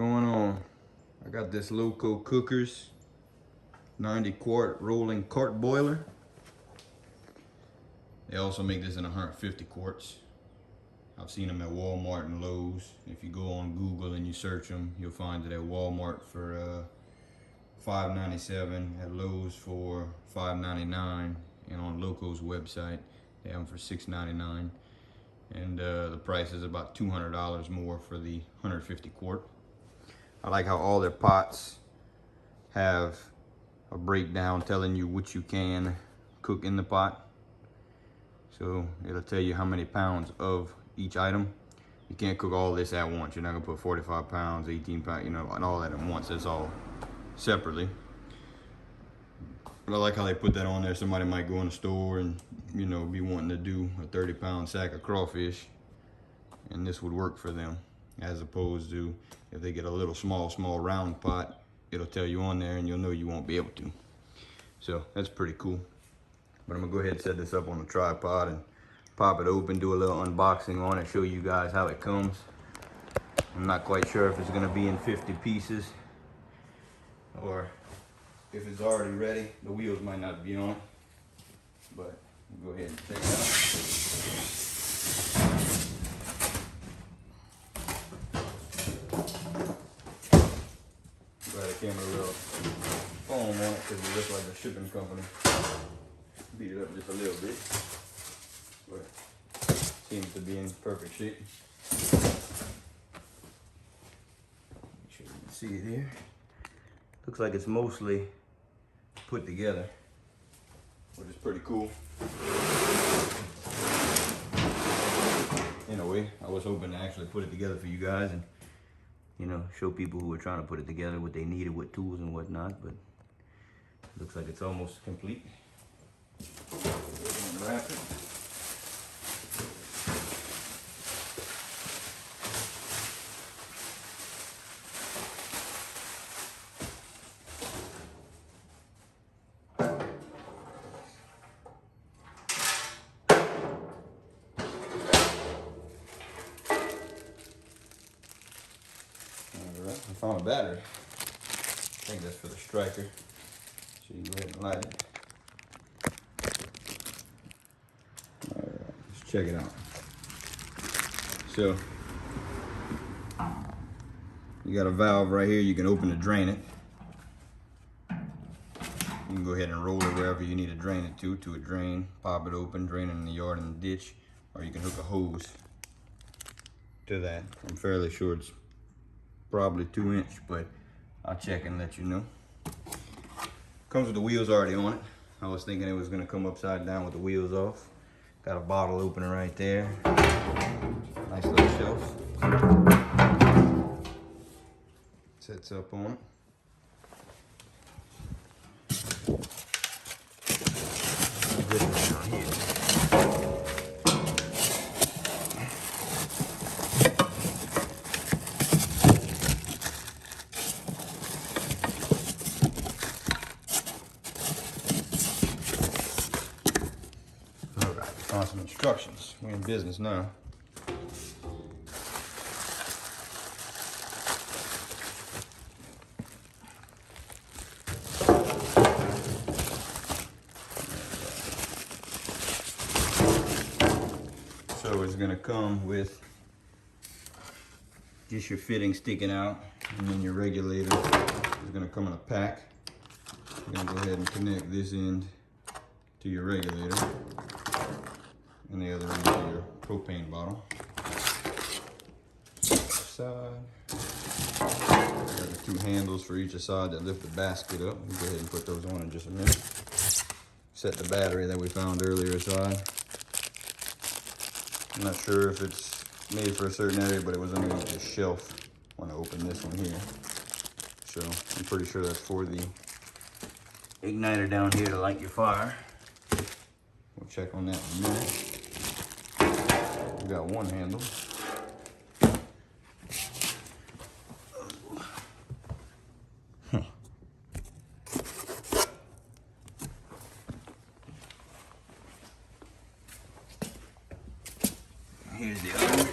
going on? I got this Loco cookers 90 quart rolling cart boiler. They also make this in 150 quarts. I've seen them at Walmart and Lowe's. If you go on Google and you search them, you'll find it at Walmart for $5.97, at Lowe's for $5.99, and on Loco's website they have them for $6.99. And the price is about $200 more for the 150 quart. I like how all their pots have a breakdown telling you what you can cook in the pot. So it'll tell you how many pounds of each item. You can't cook all this at once. You're not gonna put 45 pounds, 18 pounds, you know, and all that at once. It's all separately. But I like how they put that on there. Somebody might go in the store and, you know, be wanting to do a 30-pound sack of crawfish, and this would work for them, as opposed to if they get a little small round pot, it'll tell you on there and you'll know you won't be able to. So that's pretty cool. But I'm gonna go ahead and set this up on the tripod and pop it open, do a little unboxing on it, show you guys how it comes. I'm not quite sure if it's gonna be in 50 pieces or if it's already ready. The wheels might not be on, but we'll go ahead and check it out. Glad I came with a little foam on it because it looks like a shipping company. Beat it up just a little bit, but seems to be in perfect shape. Make sure you can see it here. Looks like it's mostly put together, which is pretty cool. In a way, I was hoping to actually put it together for you guys and, you know, show people who are trying to put it together what they needed, what tools and whatnot, but it looks like it's almost complete. Wrap it. Alright, I found a battery. I think that's for the striker. So you go ahead and light it. Check it out. So you got a valve right here. You can open and drain it. You can go ahead and roll it wherever you need to drain it to a drain. Pop it open, drain it in the yard in the ditch, or you can hook a hose to that. I'm fairly sure it's probably 2-inch, but I'll check and let you know. Comes with the wheels already on it. I was thinking it was gonna come upside down with the wheels off. Got a bottle opener right there. Nice little shelf. Sets up on it. Down here. Found some instructions. We're in business now. So it's gonna come with just your fitting sticking out, and then your regulator is gonna come in a pack. You're gonna go ahead and connect this end to your regulator, and the other end to your propane bottle. Side. Got the 2 handles for each side that lift the basket up. We'll go ahead and put those on in just a minute. Set the battery that we found earlier aside. I'm not sure if it's made for a certain area, but it was underneath this shelf when I opened this one here. So I'm pretty sure that's for the igniter down here to light your fire. We'll check on that in a minute. We got one handle. Here's the other.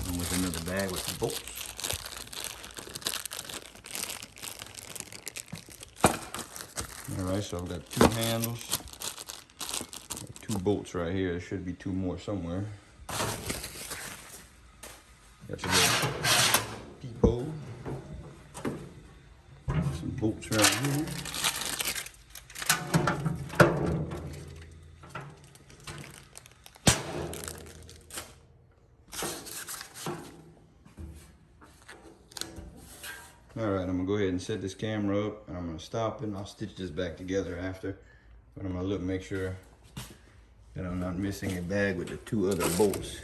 And with another battery. bag with some bolts. Alright, so I've got 2 handles, 2 bolts right here. There should be 2 more somewhere. Got your little peephole. Some bolts right here. Alright, I'm gonna go ahead and set this camera up, and I'm gonna stop it, and I'll stitch this back together after. But I'm gonna look, make sure that I'm not missing a bag with the 2 other bolts.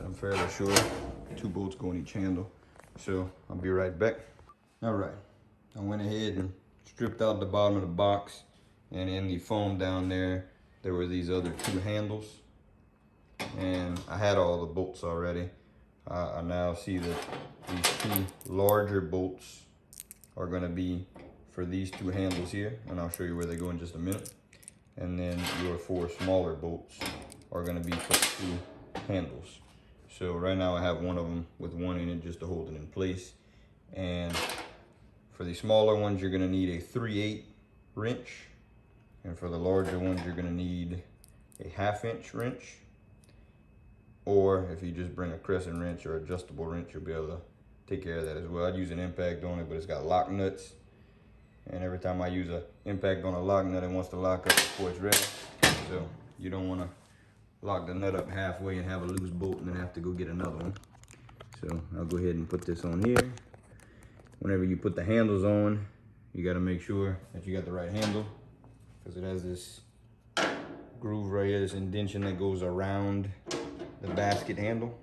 I'm fairly sure 2 bolts go in each handle. So I'll be right back. Alright, I went ahead and stripped out the bottom of the box, and in the foam down there, there were these other 2 handles. And I had all the bolts already. I now see that these 2 larger bolts are going to be for these 2 handles here, and I'll show you where they go in just a minute. And then your 4 smaller bolts are going to be for the 2 handles. So right now I have one of them with 1 in it just to hold it in place. And for the smaller ones, you're going to need a 3/8 wrench, and for the larger ones, you're going to need a 1/2 inch wrench. Or if you just bring a crescent wrench or adjustable wrench, you'll be able to take care of that as well. I'd use an impact on it, but it's got lock nuts. And every time I use an impact on a lock nut, it wants to lock up before it's ready. So you don't want to lock the nut up halfway and have a loose bolt and then have to go get another one. So I'll go ahead and put this on here. Whenever you put the handles on, you got to make sure that you got the right handle, because it has this groove right here, this indentation that goes around the basket handle.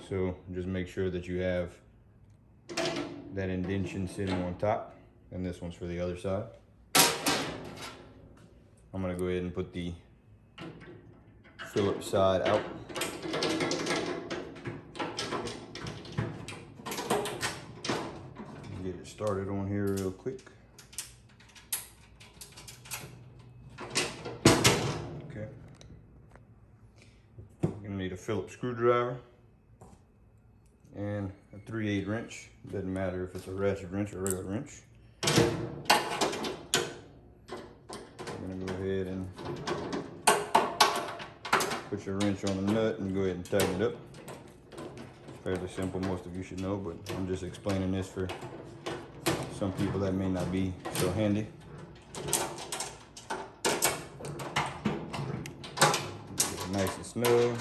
So just make sure that you have that indentation sitting on top, and this one's for the other side. I'm gonna go ahead and put the Phillips side out. Get it started on here real quick. Okay. You're gonna need a Phillips screwdriver and a 3/8 wrench. Doesn't matter if it's a ratchet wrench or a regular wrench. I'm gonna go ahead and put your wrench on the nut and go ahead and tighten it up. It's fairly simple, most of you should know, but I'm just explaining this for some people that may not be so handy. Get it nice and snug.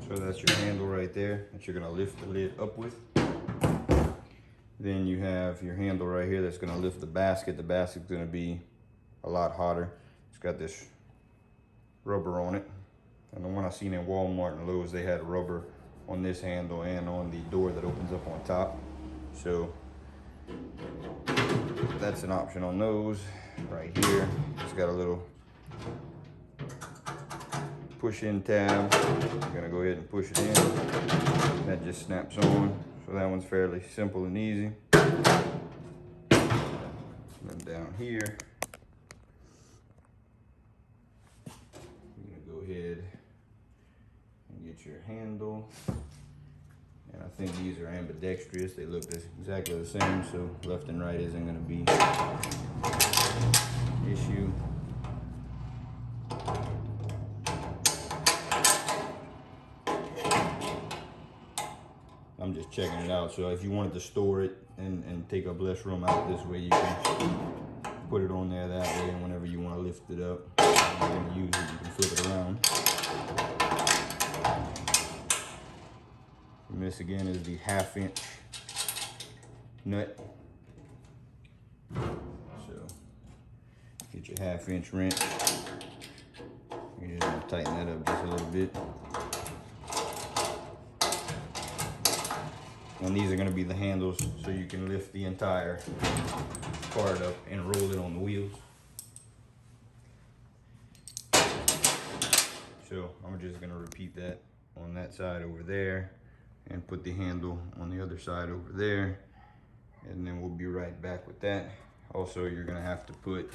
So that's your handle right there that you're gonna lift the lid up with. Then you have your handle right here that's gonna lift the basket. The basket's gonna be a lot hotter. It's got this rubber on it. And the one I seen in Walmart and Lowe's, they had rubber on this handle and on the door that opens up on top. So that's an option on those. Right here, it's got a little push-in tab. I'm gonna go ahead and push it in. That just snaps on. So that one's fairly simple and easy. And then down here, you're gonna go ahead and get your handle. And I think these are ambidextrous. They look exactly the same, so left and right isn't gonna be an issue. I'm just checking it out. So if you wanted to store it and take up less room out this way, you can put it on there that way, and whenever you want to lift it up, you're going to use it, you can flip it around. And this again is the 1/2 inch nut. So get your 1/2 inch wrench. You're just going to tighten that up just a little bit. And these are going to be the handles, so you can lift the entire part up and roll it on the wheels. So I'm just going to repeat that on that side over there. and put the handle on the other side over there, and then we'll be right back with that. Also, you're gonna have to put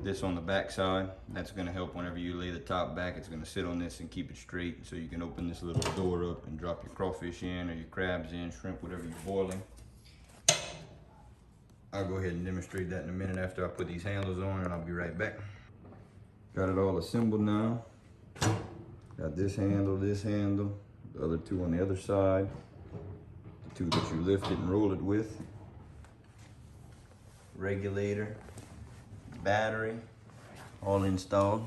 this on the back side. That's gonna help whenever you lay the top back. It's gonna sit on this and keep it straight, so you can open this little door up and drop your crawfish in, or your crabs in, shrimp, whatever you're boiling. I'll go ahead and demonstrate that in a minute after I put these handles on, and I'll be right back. Got it all assembled now. Got this handle, the other two on the other side, the two that you lift it and roll it with. Regulator, battery, all installed.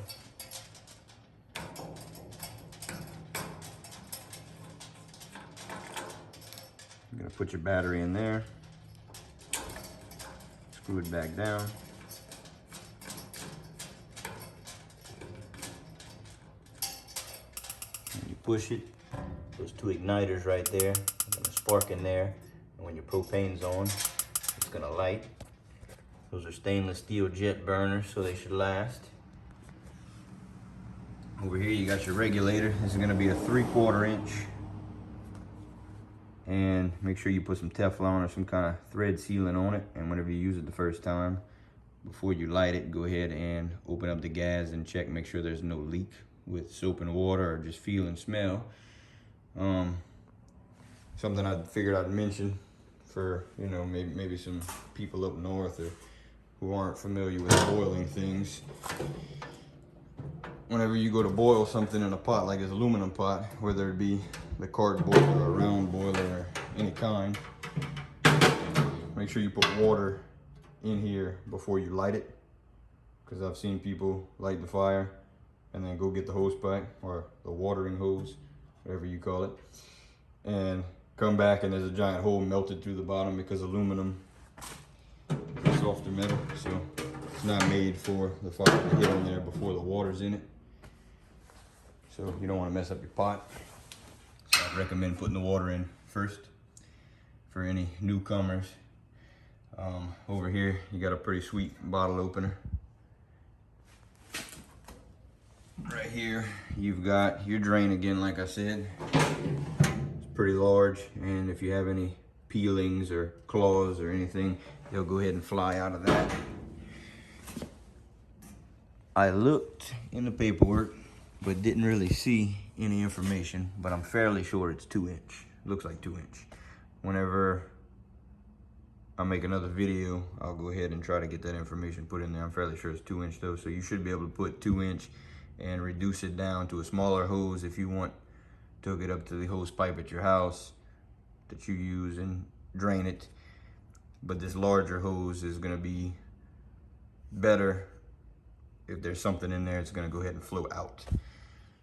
You're gonna put your battery in there, screw it back down. And you push it, those two igniters right there, gonna spark in there, and when your propane's on, it's gonna light. Those are stainless steel jet burners, so they should last. Over here you got your regulator. This is gonna be a 3/4 inch. And make sure you put some Teflon or some kind of thread sealant on it. And whenever you use it the first time, before you light it, go ahead and open up the gas and check, make sure there's no leak with soap and water, or just feel and smell. Something I figured I'd mention for, you know, maybe some people up north or who aren't familiar with boiling things. Whenever you go to boil something in a pot like this aluminum pot, whether it be the quart boiler or a round boiler or any kind, make sure you put water in here before you light it, because I've seen people light the fire and then go get the hose pipe or the watering hose, whatever you call it, and come back and there's a giant hole melted through the bottom, because aluminum is a softer metal, so it's not made for the fire to hit in there before the water's in it. So you don't want to mess up your pot. So I'd recommend putting the water in first for any newcomers. Over here, you got a pretty sweet bottle opener. Right here, you've got your drain again, like I said. It's pretty large, and if you have any peelings or claws or anything, they'll go ahead and fly out of that. I looked in the paperwork, but didn't really see any information, but I'm fairly sure it's 2 inch. Looks like 2 inch. Whenever I make another video, I'll go ahead and try to get that information put in there. I'm fairly sure it's 2 inch though, so you should be able to put 2 inch and reduce it down to a smaller hose if you want to hook it up to the hose pipe at your house that you use and drain it. But this larger hose is gonna be better. If there's something in there, it's gonna go ahead and flow out.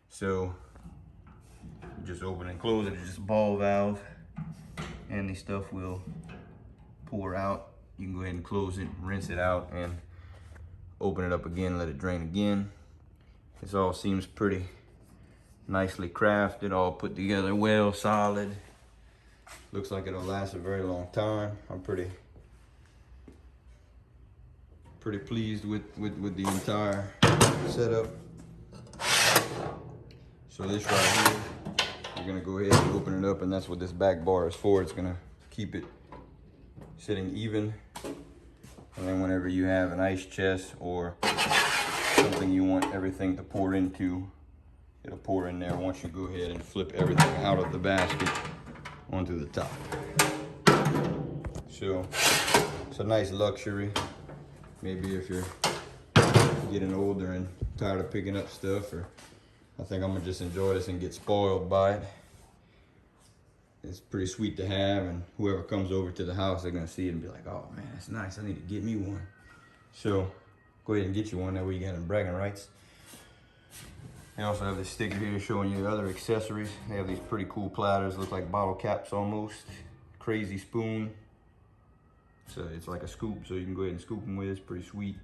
So just open and close it. It's just a ball valve, and the stuff will pour out. You can go ahead and close it, rinse it out, and open it up again, let it drain again. This all seems pretty nicely crafted, all put together well, solid. Looks like it'll last a very long time. I'm pretty pleased with the entire setup. So this right here, you're gonna go ahead and open it up, and that's what this back bar is for. It's gonna keep it sitting even. And then whenever you have an ice chest or something you want everything to pour into, it'll pour in there once you go ahead and flip everything out of the basket onto the top. So it's a nice luxury. Maybe if you're getting older and tired of picking up stuff, or I think I'm gonna just enjoy this and get spoiled by it. It's pretty sweet to have, and whoever comes over to the house, they're gonna see it and be like, oh man, that's nice, I need to get me one. So go ahead and get you one, that way you got them bragging rights. They also have this sticker here showing you the other accessories. They have these pretty cool platters, look like bottle caps almost. Crazy spoon. So it's like a scoop, so you can go ahead and scoop them with. It's pretty sweet.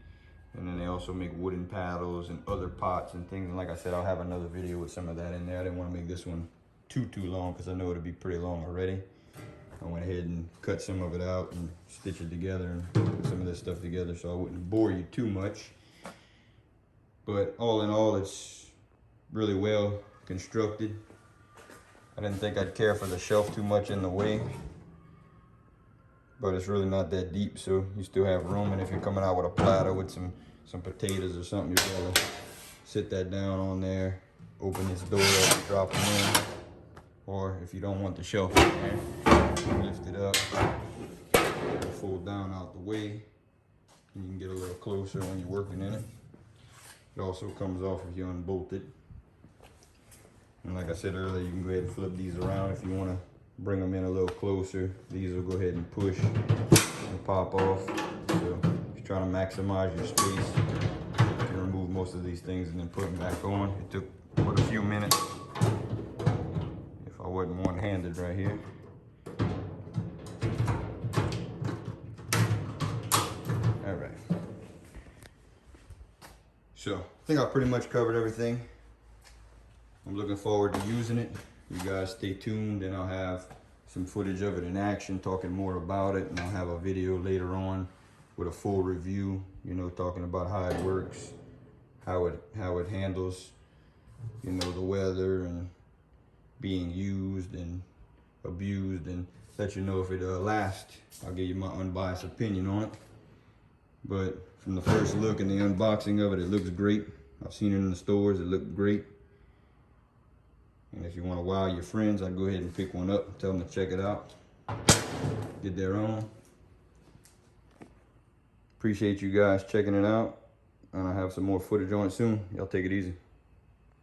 And then they also make wooden paddles and other pots and things. And like I said, I'll have another video with some of that in there. I didn't want to make this one too long, because I know it'll be pretty long already. I went ahead and cut some of it out and stitch it together and put some of this stuff together so I wouldn't bore you too much. But all in all, it's really well constructed. I didn't think I'd care for the shelf too much in the way, but it's really not that deep, so you still have room. And if you're coming out with a platter with some potatoes or something, you're able to sit that down on there, open this door up, drop them in. Or if you don't want the shelf in there, lift it up, fold down out the way. You can get a little closer when you're working in it. It also comes off if you unbolt it. And like I said earlier, you can go ahead and flip these around if you want to bring them in a little closer. These will go ahead and push and pop off. So if you're trying to maximize your space, you can remove most of these things and then put them back on. It took but a few minutes if I wasn't one-handed right here. All right. So I think I pretty much covered everything. I'm looking forward to using it. You guys stay tuned, and I'll have some footage of it in action, talking more about it, and I'll have a video later on with a full review, you know, talking about how it works, how it handles, you know, the weather and being used and abused, and let you know if it lasts. I'll give you my unbiased opinion on it. But from the first look and the unboxing of it, it looks great. I've seen it in the stores, it looked great. And if you want to wow your friends, I'd go ahead and pick one up and tell them to check it out. Get their own. Appreciate you guys checking it out. And I have some more footage on it soon. Y'all take it easy.